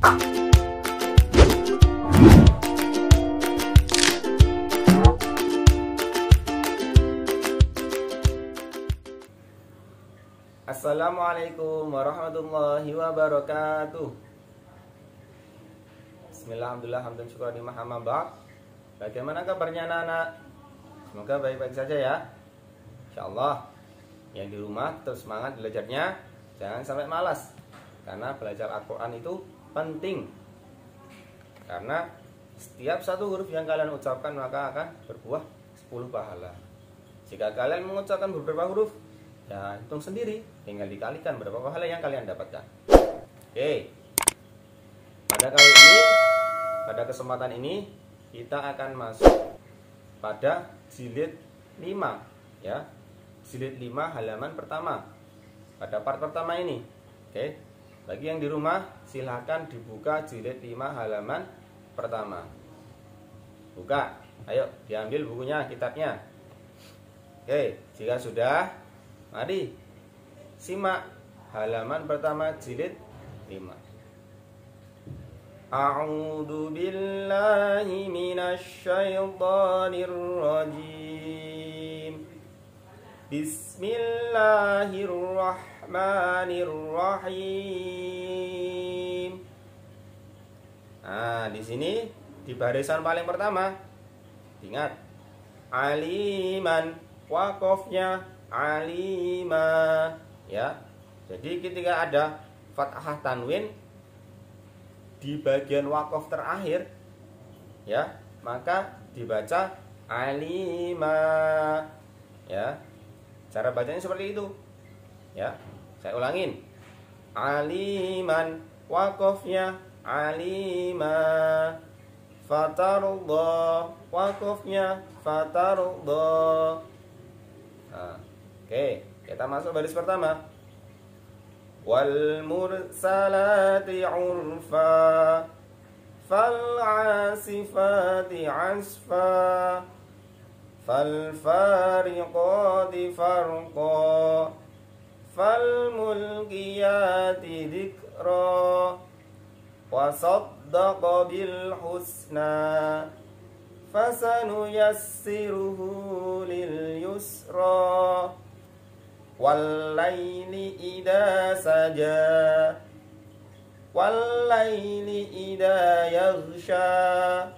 Assalamualaikum warahmatullahi wabarakatuh. Bismillahirrahmanirrahim. Hamdan syukur lillah amma ba'd. Bagaimana kabarnya anak-anak? Semoga baik-baik saja ya. Insyaallah. Yang di rumah tetap semangat belajarnya, jangan sampai malas. Karena belajar Al-Qur'an itu penting. Karena setiap satu huruf yang kalian ucapkan maka akan berbuah 10 pahala. Jika kalian mengucapkan beberapa huruf, ya hitung sendiri, tinggal dikalikan berapa pahala yang kalian dapatkan. Oke. Pada kesempatan ini kita akan masuk pada jilid 5 ya. Jilid 5 halaman pertama. Pada part pertama ini. Oke. Bagi yang di rumah silahkan dibuka jilid 5 halaman pertama. Buka. Ayo diambil bukunya, kitabnya. Oke, jika sudah, mari simak halaman pertama jilid 5. A'udzu billahi minasy syaithanir rajim. Bismillahirrahmanirrahim. Nah, di sini di barisan paling pertama ingat aliman, waqafnya alima ya. Jadi ketika ada fathah tanwin di bagian waqaf terakhir ya, maka dibaca alima ya. Cara bacanya seperti itu ya. Saya ulangin. Aliman, waqafnya alima, fatarullah, waqafnya fatarullah. Nah, oke, kita masuk baris pertama. Wal mursalati urfa, fal asifati asfa, fal fariqati farqa, fal mulkiyati dzikra, wa saddaqa bil husna, fasanuyassiruhu lil yusra, wallaili idza saja, wallaili idza yaghsha,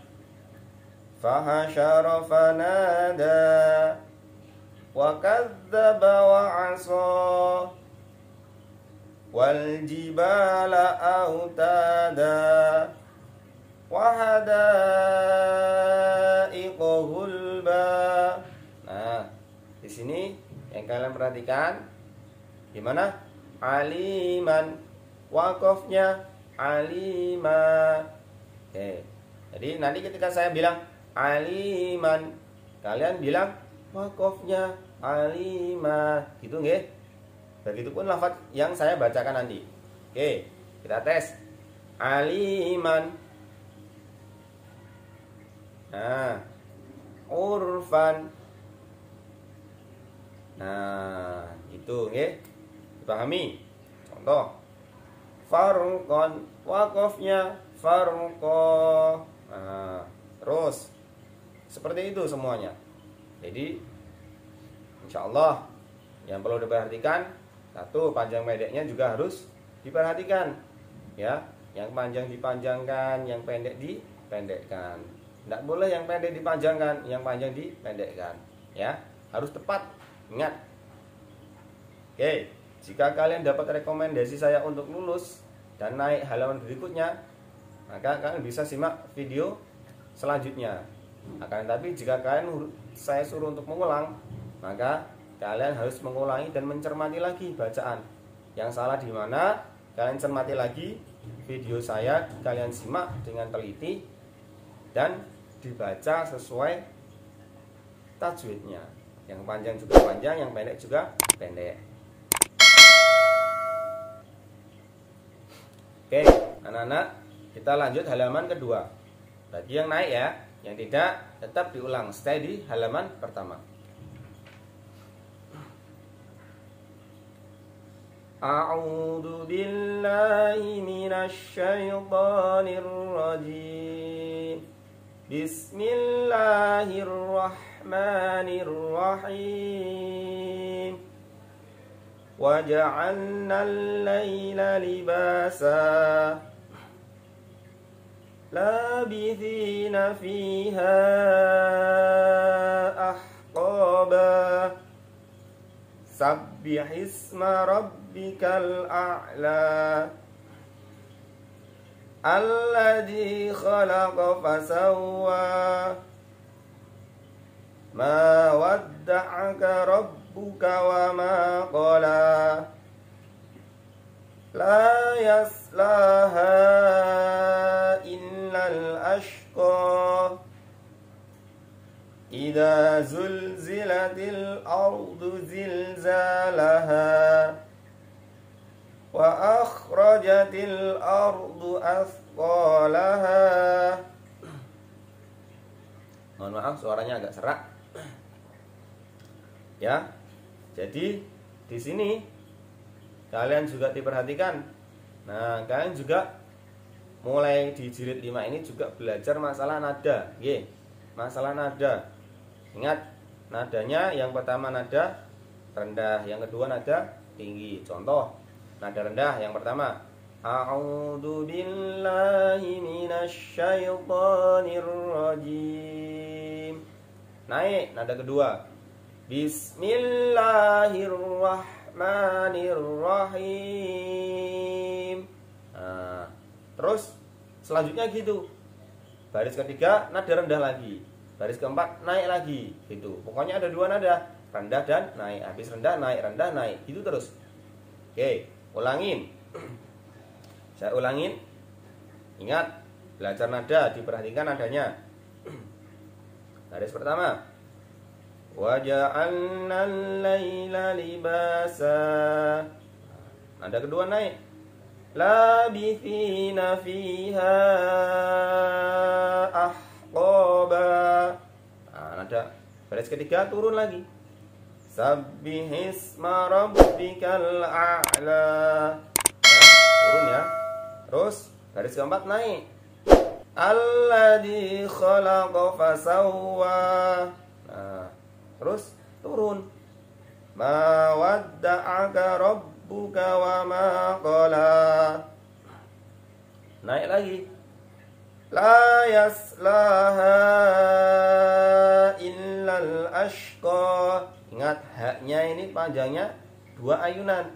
fahasyara fanada, wa kadzdzaba wa 'asa, wal jibala autada, wa hadaiqa ghulba. Nah, di sini yang kalian perhatikan gimana? Aliman, waqafnya alima. Oke. Jadi nanti ketika saya bilang aliman, kalian bilang waqafnya alima, gitu nggih? Begitupun lafaz yang saya bacakan nanti. Oke, kita tes. Aliman. Nah, urfan. Nah, itu nggih. Dipahami? Contoh. Farqan, waqafnya farqa. Nah, terus seperti itu semuanya. Jadi insyaallah yang perlu diperhatikan, satu, panjang pendeknya juga harus diperhatikan ya. Yang panjang dipanjangkan, yang pendek dipendekkan. Tidak boleh yang pendek dipanjangkan, yang panjang dipendekkan ya. Harus tepat. Ingat. Oke, jika kalian dapat rekomendasi saya untuk lulus dan naik halaman berikutnya, maka kalian bisa simak video selanjutnya. Akan tetapi jika saya suruh untuk mengulang, maka kalian harus mengulangi dan mencermati lagi bacaan. Yang salah di mana, kalian cermati lagi video saya, kalian simak dengan teliti dan dibaca sesuai tajwidnya. Yang panjang juga panjang, yang pendek juga pendek. Oke, anak-anak, kita lanjut halaman kedua. Bagi yang naik ya, yang tidak tetap diulang. Stay di halaman pertama. A'udzu billahi minasy syaithanir rajim. Bismillahirrahmanirrahim. Waja'alna al-laila libasa labithina fiha ahqaba Sabbihisma rabbikal a'la Alladzi khalaqa fasawwa Ma wadda'aka rabbuka wa ma qala La yaslaha illal ashqa Idza zulzilatil ardu zilzalaha wa akhrajatil ardu athqalaha. Mohon maaf suaranya agak serak. Ya. Jadi di sini kalian juga diperhatikan. Nah, kalian juga mulai di jilid 5 ini juga belajar masalah nada, nggih. Masalah nada. Ingat, nadanya yang pertama nada rendah, yang kedua nada tinggi. Contoh, nada rendah yang pertama, A'udzu billahi minasy syaithanir rajim. Naik nada kedua, Bismillahirrahmanirrahim. Nah, terus selanjutnya gitu. Baris ketiga nada rendah lagi. Baris keempat naik lagi gitu. Pokoknya ada dua nada, rendah dan naik. Habis rendah naik, gitu terus. Oke, ulangin. Saya ulangin. Ingat, belajar nada, diperhatikan nadanya. Baris pertama, Waja'alna al-laila libasa. Nada kedua naik, labithina fiha ahqaba. Nah, nada baris ketiga turun lagi, Sabbihisma rabbikal a'la. Turun ya. Terus baris keempat naik, Alladzi khalaqa fasawwa. Nah, terus turun, Ma wadda'aka rabbuka wa ma qala. Naik lagi, La yaslaha illal ashqa. Ingat, haknya ini panjangnya 2 ayunan.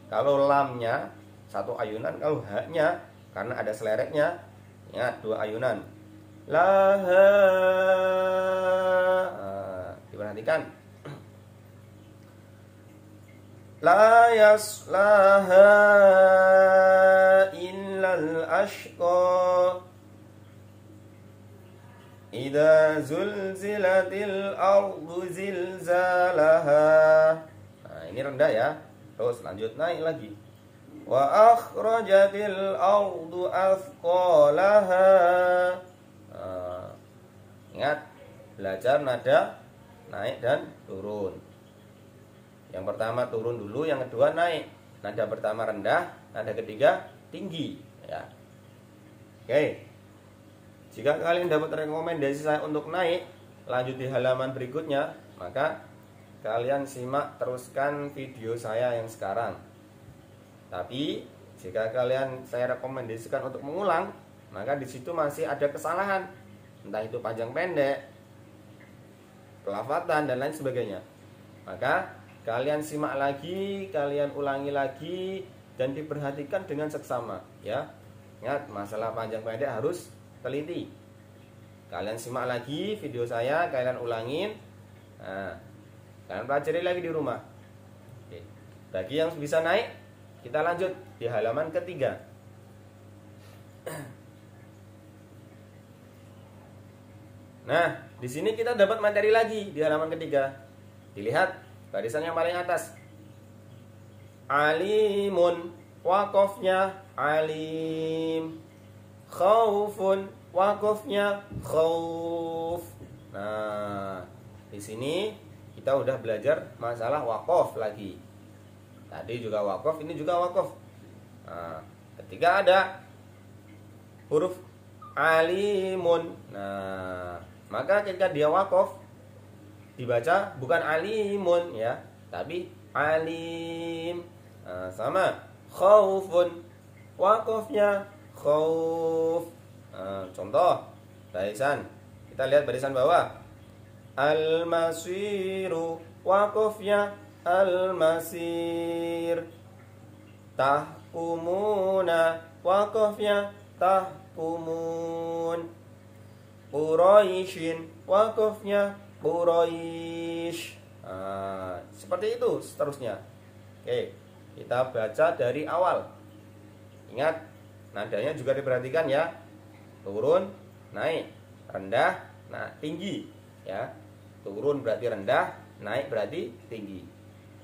Kalau lamnya 1 ayunan, kalau haknya karena ada selereknya, ingat 2 ayunan. Laha. Diperhatikan. La yaslaha illal ashqa. Idza zulzilatil ardu zilzalaha. Nah, ini rendah ya. Terus lanjut naik lagi. Wa akhrajatil ardu athqalaha. Nah, ingat, belajar nada naik dan turun. Yang pertama turun dulu, yang kedua naik. Nada pertama rendah, nada ketiga tinggi ya. Oke. Jika kalian dapat rekomendasi saya untuk naik, lanjut di halaman berikutnya, maka kalian simak teruskan video saya yang sekarang. Tapi jika kalian saya rekomendasikan untuk mengulang, maka di situ masih ada kesalahan, entah itu panjang pendek, pelafatan dan lain sebagainya. Maka kalian simak lagi, kalian ulangi lagi, dan diperhatikan dengan seksama ya. Ingat, masalah panjang pendek harus teliti. Kalian simak lagi video saya, kalian ulangin. Nah, kalian pelajari lagi di rumah. Oke. Bagi yang bisa naik, kita lanjut di halaman ketiga. Nah, di sini kita dapat materi lagi di halaman ketiga. Dilihat barisan yang paling atas. Alimun, waqafnya alim. Khaufun, waqafnya khauf. Nah, di sini kita udah belajar masalah waqaf lagi. Tadi juga wakof, ini juga wakof. Nah, ketika ada huruf alimun, nah maka ketika dia wakof dibaca bukan alimun ya, tapi alim. Nah, sama khaufun, wakofnya khauf. Nah, contoh barisan, kita lihat barisan bawah. Al-masiru, wakofnya al-masir. Tahkumuna, wakofnya tahkumun. Quraisyin, wakofnya Quraish. Nah, seperti itu seterusnya. Oke, kita baca dari awal. Ingat, nadanya juga diperhatikan ya. Turun, naik, rendah, nah tinggi ya. Turun berarti rendah, naik berarti tinggi.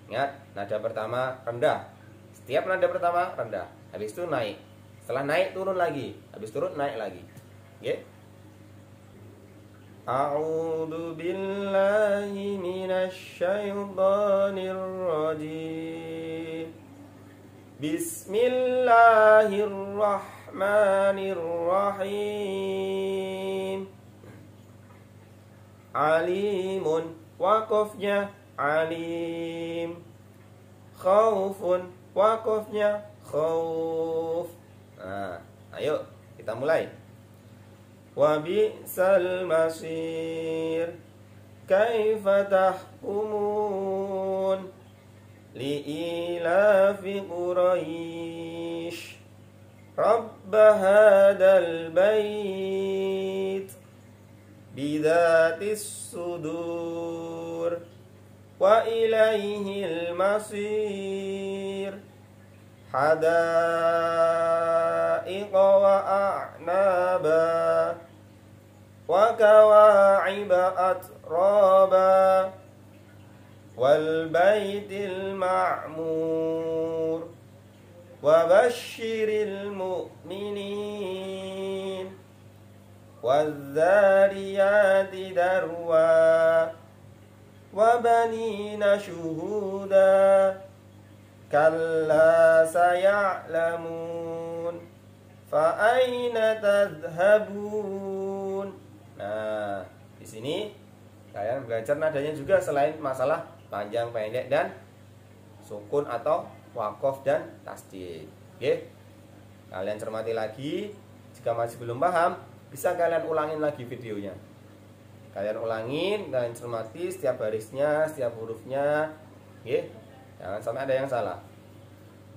Ingat, nada pertama rendah. Setiap nada pertama rendah, habis itu naik. Setelah naik turun lagi, habis turun naik lagi. Oke. A'udzu billahi minasy syaithanir rajim. Bismillahirrahmanirrahim. Alimun, wakofnya alim. Khaufun, wakofnya khauf. Nah, ayo kita mulai. Wa bi'sal masir, kaifa tahkumun, li'ilafi Quraisy, rabb hadal bait, bidhatis sudur, wa ilaihil masir, hadaiqa wa a'naba, wa kawa'iba atraba, wal baitil ma'mur, wa basyiril mu'minin, wadzariyati darwa, wa banina syuhuda, kalla saya'lamun, fa aina tadhhabun. Nah, di sini kalian belajar nadanya juga selain masalah panjang pendek dan sukun atau wakof dan tasdid. Oke. Kalian cermati lagi. Jika masih belum paham, bisa kalian ulangin lagi videonya. Kalian ulangin, kalian cermati setiap barisnya, setiap hurufnya. Oke. Jangan sampai ada yang salah.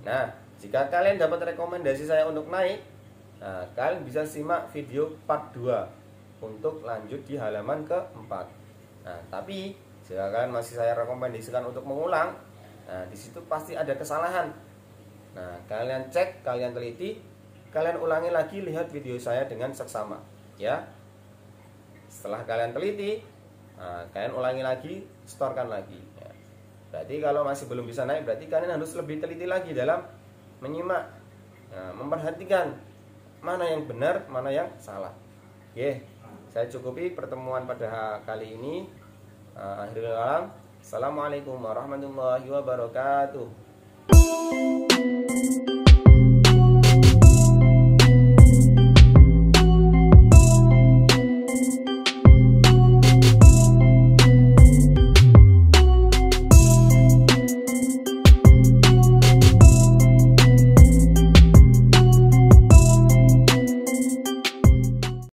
Nah, jika kalian dapat rekomendasi saya untuk naik, nah, kalian bisa simak video part 2 untuk lanjut di halaman keempat. Nah, tapi jika kalian masih saya rekomendasikan untuk mengulang, nah di situ pasti ada kesalahan. Nah, kalian cek, kalian teliti, kalian ulangi lagi, lihat video saya dengan seksama, ya. Setelah kalian teliti, nah, kalian ulangi lagi, setorkan lagi. Ya. Berarti kalau masih belum bisa naik, berarti kalian harus lebih teliti lagi dalam menyimak, nah, memperhatikan mana yang benar, mana yang salah. Oke. Saya cukupi pertemuan pada kali ini. Akhirul kalam. Assalamualaikum warahmatullahi wabarakatuh.